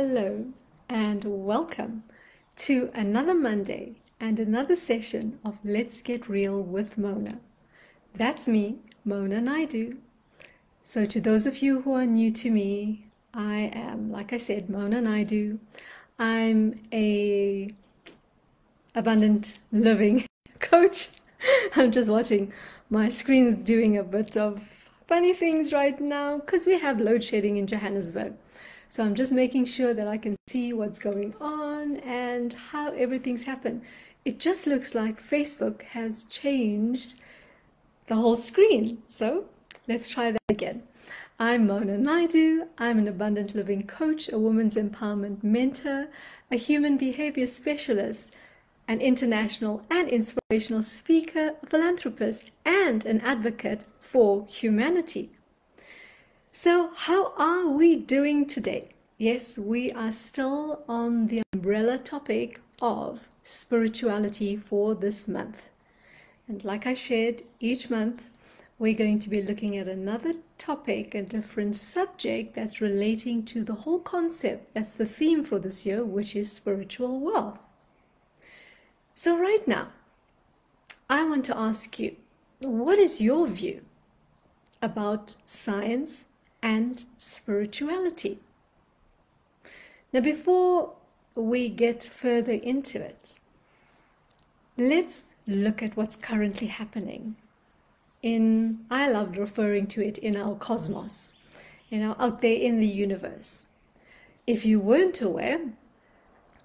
Hello and welcome to another Monday and another session of Let's Get Real with Mona. That's me, Mona Naidu. So to those of you who are new to me, I am, like I said, Mona Naidu. I'm a abundant living coach. I'm just watching my screen's doing a bit of funny things right now because we have load shedding in Johannesburg. So I'm just making sure that I can see what's going on and how everything's happened. It just looks like Facebook has changed the whole screen. So let's try that again. I'm Mona Naidu. I'm an abundant living coach, a women's empowerment mentor, a human behavior specialist, an international and inspirational speaker, a philanthropist, and an advocate for humanity. So how are we doing today? Yes, we are still on the umbrella topic of spirituality for this month. And like I shared, each month we're going to be looking at another topic, a different subject that's relating to the whole concept. That's the theme for this year, which is spiritual wealth. So right now, I want to ask you, what is your view about science and spirituality? Now, before we get further into it, let's look at what's currently happening I love referring to it in our cosmos, out there in the universe. If you weren't aware,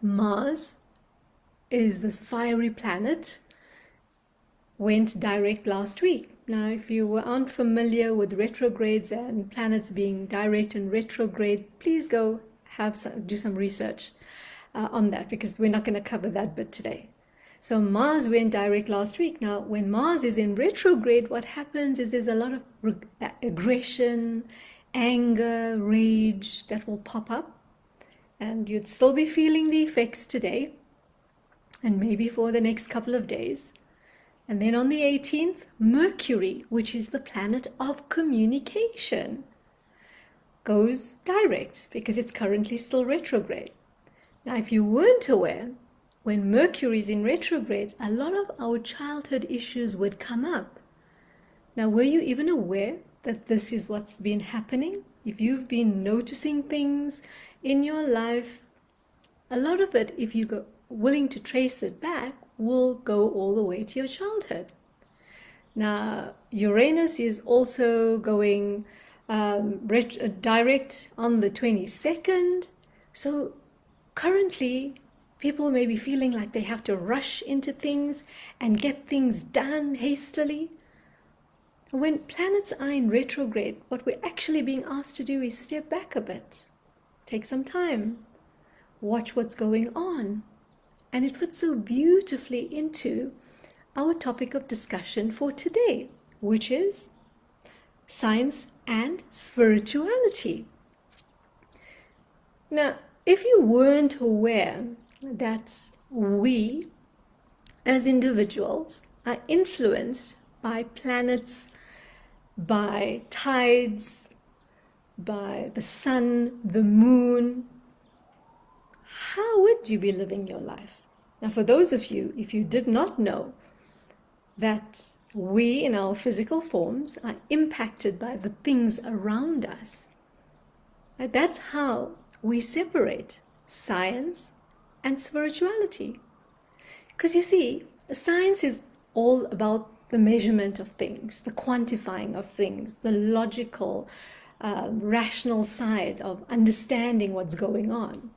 Mars is this fiery planet, went direct last week. Now, if you aren't familiar with retrogrades and planets being direct and retrograde, please go do some research on that, because we're not going to cover that bit today. So Mars went direct last week. Now, when Mars is in retrograde, what happens is there's a lot of aggression, anger, rage that will pop up, and you'd still be feeling the effects today and maybe for the next couple of days. And then on the 18th, Mercury, which is the planet of communication, goes direct because it's currently still retrograde. Now, if you weren't aware, when Mercury is in retrograde, a lot of our childhood issues would come up. Now, were you even aware that this is what's been happening? If you've been noticing things in your life, a lot of it, if you go willing to trace it back, will go all the way to your childhood. Now, Uranus is also going direct on the 22nd. So currently, people may be feeling like they have to rush into things and get things done hastily. When planets are in retrograde, what we're actually being asked to do is step back a bit, take some time, watch what's going on. And it fits so beautifully into our topic of discussion for today, which is science and spirituality. Now, if you weren't aware that we as individuals are influenced by planets, by tides, by the sun, the moon, how would you be living your life? Now, for those of you, if you did not know that we in our physical forms are impacted by the things around us, right? That's how we separate science and spirituality. Because you see, science is all about the measurement of things, the quantifying of things, the logical, rational side of understanding what's going on.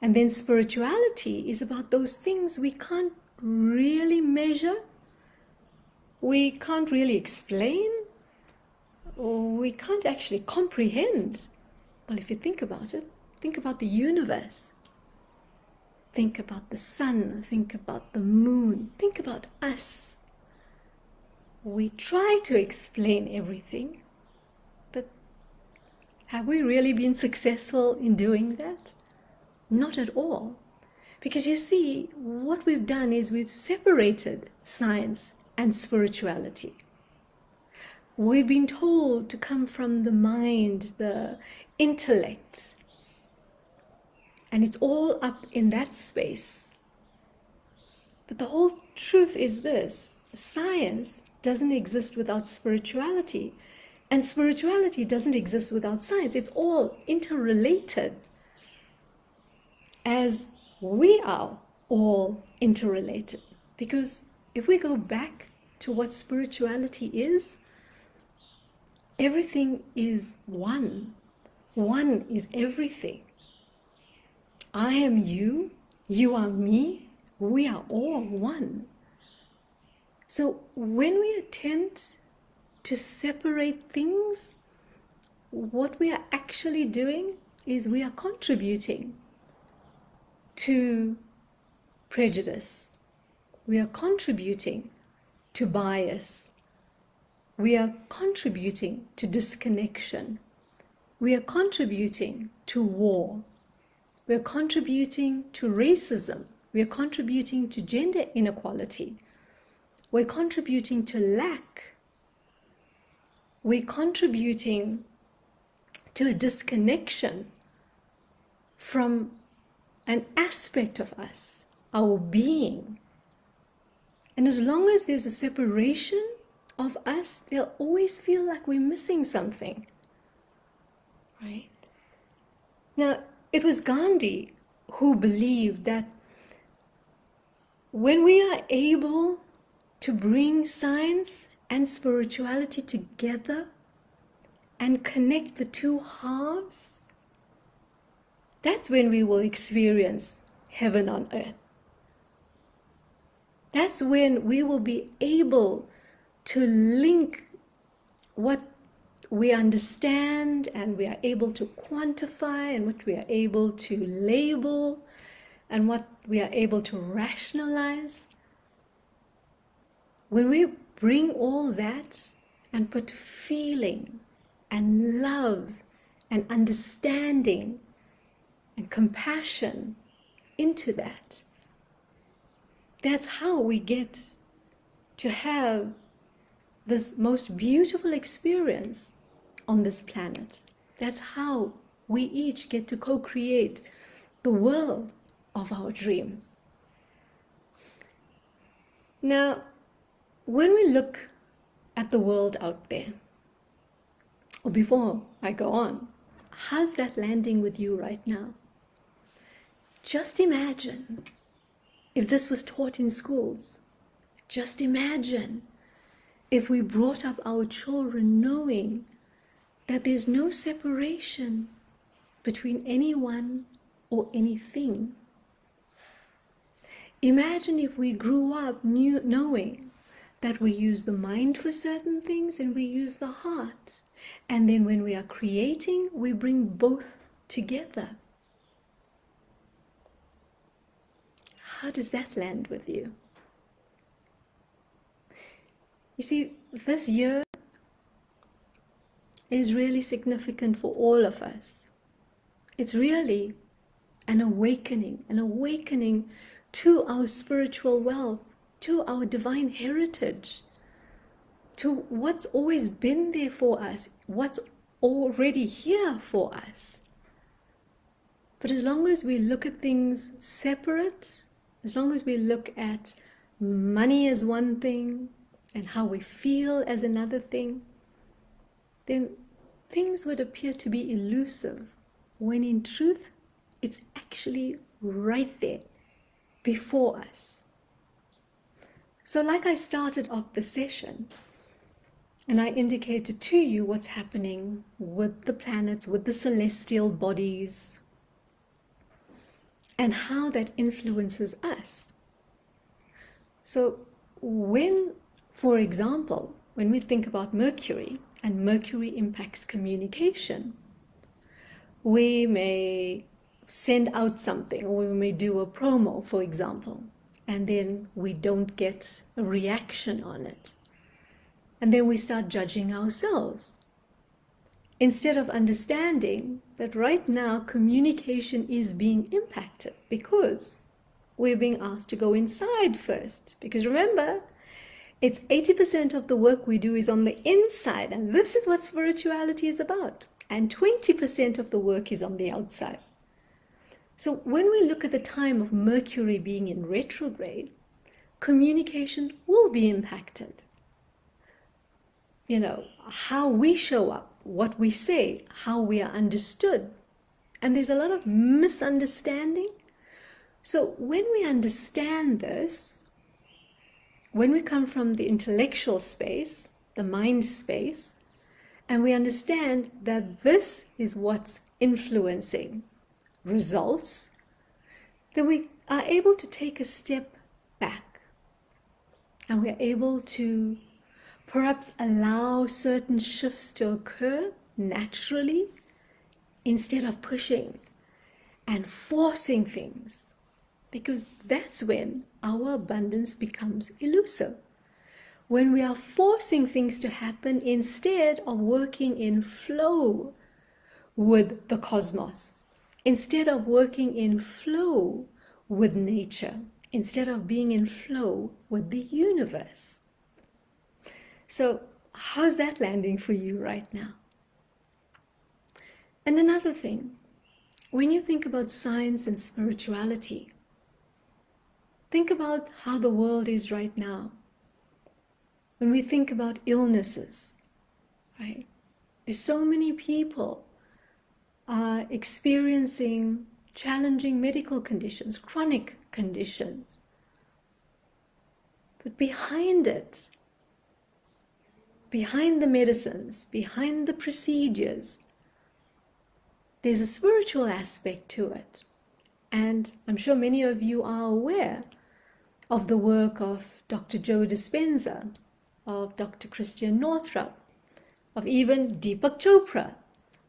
And then spirituality is about those things we can't really measure, we can't really explain, or we can't actually comprehend. Well, if you think about it, think about the universe. Think about the sun, think about the moon, think about us. We try to explain everything, but have we really been successful in doing that? Not at all. Because you see, what we've done is we've separated science and spirituality. We've been told to come from the mind, the intellect. and it's all up in that space. But the whole truth is this: science doesn't exist without spirituality, and spirituality doesn't exist without science. It's all interrelated, as we are all interrelated. Because if we go back to what spirituality is, everything is one. One is everything. I am you, you are me, we are all one. So when we attempt to separate things, what we are actually doing is we are contributing to prejudice. We are contributing to bias. We are contributing to disconnection. We are contributing to war. We are contributing to racism. We are contributing to gender inequality. We're contributing to lack. We're contributing to a disconnection from an aspect of us, our being. And as long as there's a separation of us, they'll always feel like we're missing something. Right? Now, it was Gandhi who believed that when we are able to bring science and spirituality together and connect the two halves, that's when we will experience heaven on earth. That's when we will be able to link what we understand and we are able to quantify and what we are able to label and what we are able to rationalize. When we bring all that and put feeling and love and understanding and compassion into that, that's how we get to have this most beautiful experience on this planet. That's how we each get to co-create the world of our dreams. Now, when we look at the world out there, or before I go on, how's that landing with you right now? Just imagine if this was taught in schools. Just imagine if we brought up our children knowing that there's no separation between anyone or anything. Imagine if we grew up knowing that we use the mind for certain things and we use the heart. And then when we are creating, we bring both together. How does that land with you? You see, this year is really significant for all of us. It's really an awakening to our spiritual wealth, to our divine heritage, to what's always been there for us, what's already here for us. But as long as we look at things separate, as long as we look at money as one thing and how we feel as another thing, then things would appear to be elusive, when in truth, it's actually right there before us. So like I started off the session, and I indicated to you what's happening with the planets, with the celestial bodies, and how that influences us. So when, for example, when we think about Mercury, and Mercury impacts communication, we may send out something, or we may do a promo, for example, and then we don't get a reaction on it. And then we start judging ourselves, instead of understanding that right now communication is being impacted because we're being asked to go inside first. Because remember, it's 80% of the work we do is on the inside, and this is what spirituality is about. And 20% of the work is on the outside. So when we look at the time of Mercury being in retrograde, communication will be impacted. How we show up, what we say, how we are understood. And there's a lot of misunderstanding. So when we understand this, when we come from the intellectual space, the mind space, and we understand that this is what's influencing results, then we are able to take a step back, and we are able to perhaps allow certain shifts to occur naturally instead of pushing and forcing things, because that's when our abundance becomes elusive. When we are forcing things to happen instead of working in flow with the cosmos, instead of working in flow with nature, instead of being in flow with the universe. So how's that landing for you right now? And another thing, when you think about science and spirituality, think about how the world is right now. When we think about illnesses, right? There's so many people experiencing challenging medical conditions, chronic conditions. But behind it, behind the medicines, behind the procedures, there's a spiritual aspect to it. And I'm sure many of you are aware of the work of Dr. Joe Dispenza, of Dr. Christian Northrup, of even Deepak Chopra.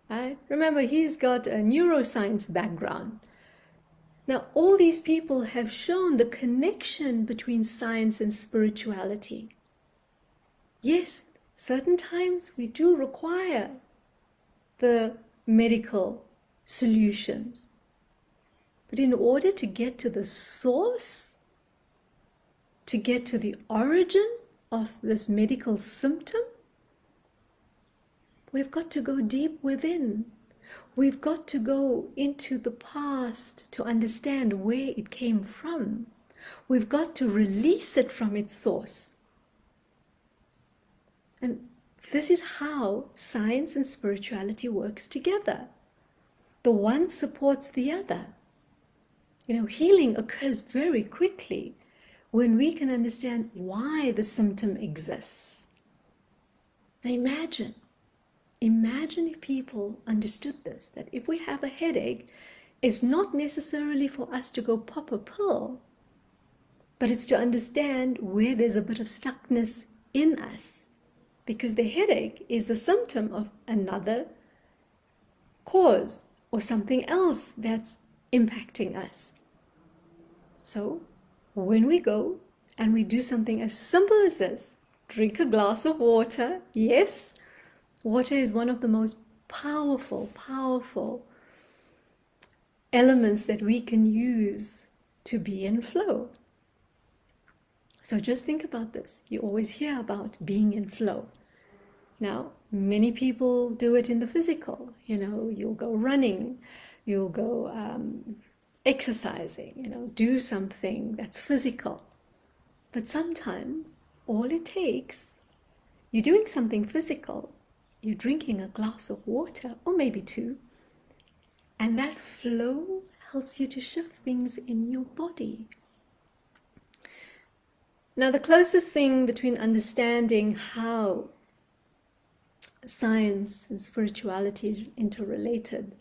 Right? Remember, he's got a neuroscience background. Now, all these people have shown the connection between science and spirituality. Yes, certain times we do require the medical solutions. But in order to get to the source, to get to the origin of this medical symptom, we've got to go deep within. We've got to go into the past to understand where it came from. We've got to release it from its source. And this is how science and spirituality works together. The one supports the other. Healing occurs very quickly when we can understand why the symptom exists. Now imagine if people understood this, that if we have a headache, it's not necessarily for us to go pop a pill, but it's to understand where there's a bit of stuckness in us, because the headache is a symptom of another cause or something else that's impacting us. So when we go and we do something as simple as this, drink a glass of water. Yes, water is one of the most powerful elements that we can use to be in flow. So just think about this. You always hear about being in flow. Now, many people do it in the physical. You'll go running, you'll go exercising, do something that's physical. But sometimes all it takes, you're doing something physical, you're drinking a glass of water, or maybe two, and that flow helps you to shift things in your body. Now, the closest thing between understanding how science and spirituality is interrelated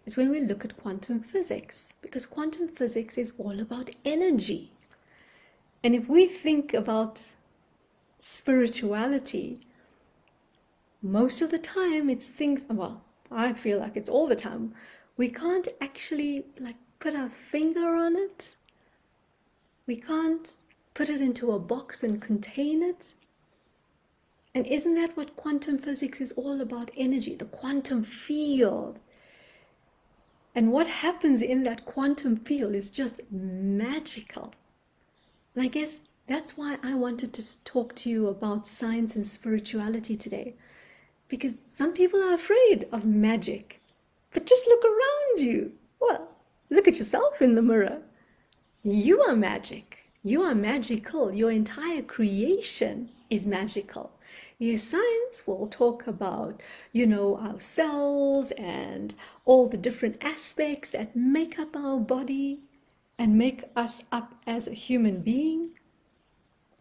is when we look at quantum physics, because quantum physics is all about energy. And if we think about spirituality, most of the time it's things, well, I feel like it's all the time, we can't actually put our finger on it. We can't put it into a box and contain it. And isn't that what quantum physics is all about? Energy, the quantum field. And what happens in that quantum field is just magical. And I guess that's why I wanted to talk to you about science and spirituality today. Because some people are afraid of magic. But just look around you. Well, Look at yourself in the mirror. You are magic. You are magical. Your entire creation is magical. Yes, science will talk about, our cells and all the different aspects that make up our body and make us up as a human being.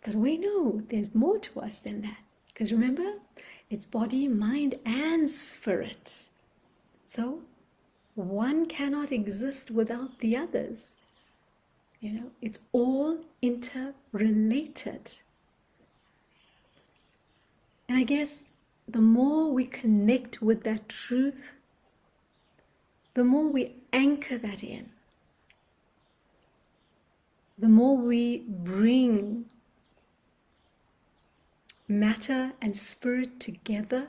But we know there's more to us than that. Because remember, it's body, mind, and spirit. So one cannot exist without the others. It's all interrelated. And I guess the more we connect with that truth, the more we anchor that in, the more we bring matter and spirit together,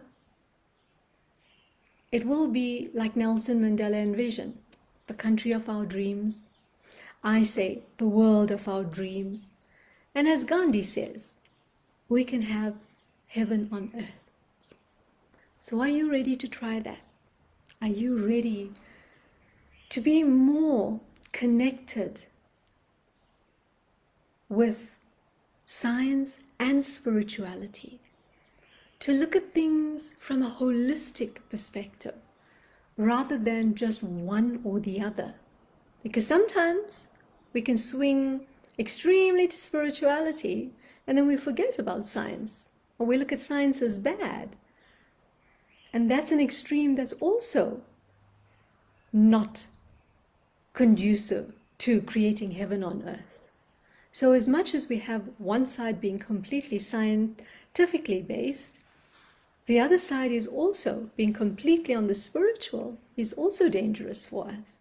it will be like Nelson Mandela envisioned, the country of our dreams. I say the world of our dreams. And as Gandhi says, we can have heaven on earth. So are you ready to try that? Are you ready to be more connected with science and spirituality? To look at things from a holistic perspective rather than just one or the other. Because sometimes we can swing extremely to spirituality and then we forget about science, or we look at science as bad. And that's an extreme that's also not conducive to creating heaven on earth. So as much as we have one side being completely scientifically based, the other side is also being completely on the spiritual is also dangerous for us.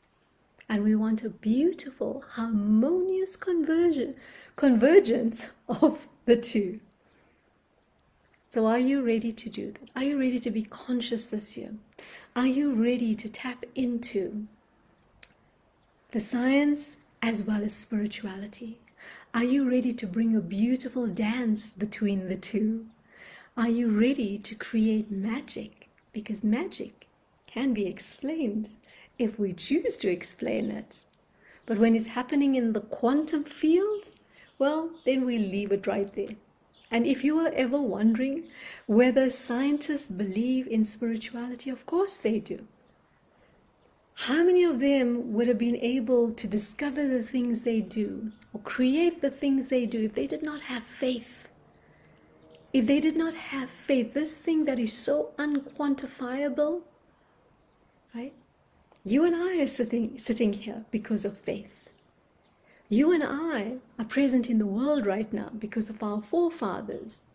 And we want a beautiful, harmonious convergence of the two. So are you ready to do that? Are you ready to be conscious this year? Are you ready to tap into the science as well as spirituality? Are you ready to bring a beautiful dance between the two? Are you ready to create magic? Because magic can be explained if we choose to explain it. But when it's happening in the quantum field, well, then we leave it right there. And if you are ever wondering whether scientists believe in spirituality, of course they do. How many of them would have been able to discover the things they do or create the things they do if they did not have faith? If they did not have faith, this thing that is so unquantifiable, right? You and I are sitting here because of faith. You and I are present in the world right now because of our forefathers,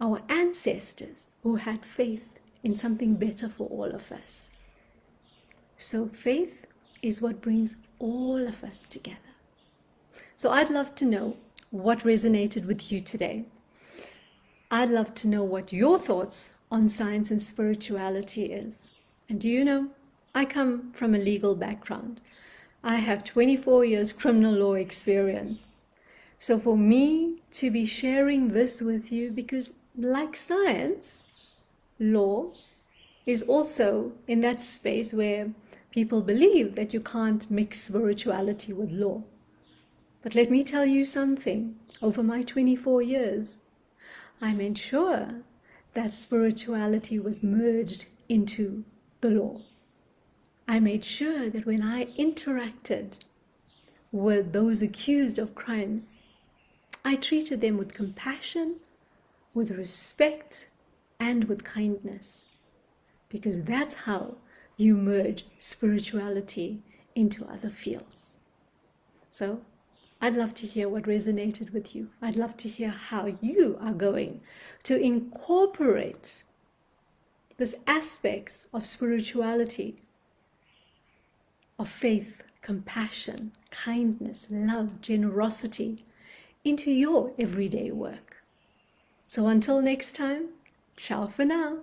our ancestors who had faith in something better for all of us. So faith is what brings all of us together. So I'd love to know what resonated with you today. I'd love to know what your thoughts on science and spirituality is. And do you know, I come from a legal background. I have 24 years criminal law experience. So for me to be sharing this with you, because like science, law is also in that space where people believe that you can't mix spirituality with law. But let me tell you something. Over my 24 years, I made sure that spirituality was merged into the law. I made sure that when I interacted with those accused of crimes, I treated them with compassion, with respect, and with kindness. Because that's how you merge spirituality into other fields. So I'd love to hear what resonated with you. I'd love to hear how you are going to incorporate these aspects of spirituality, of faith, compassion, kindness, love, generosity into your everyday work. So until next time, ciao for now.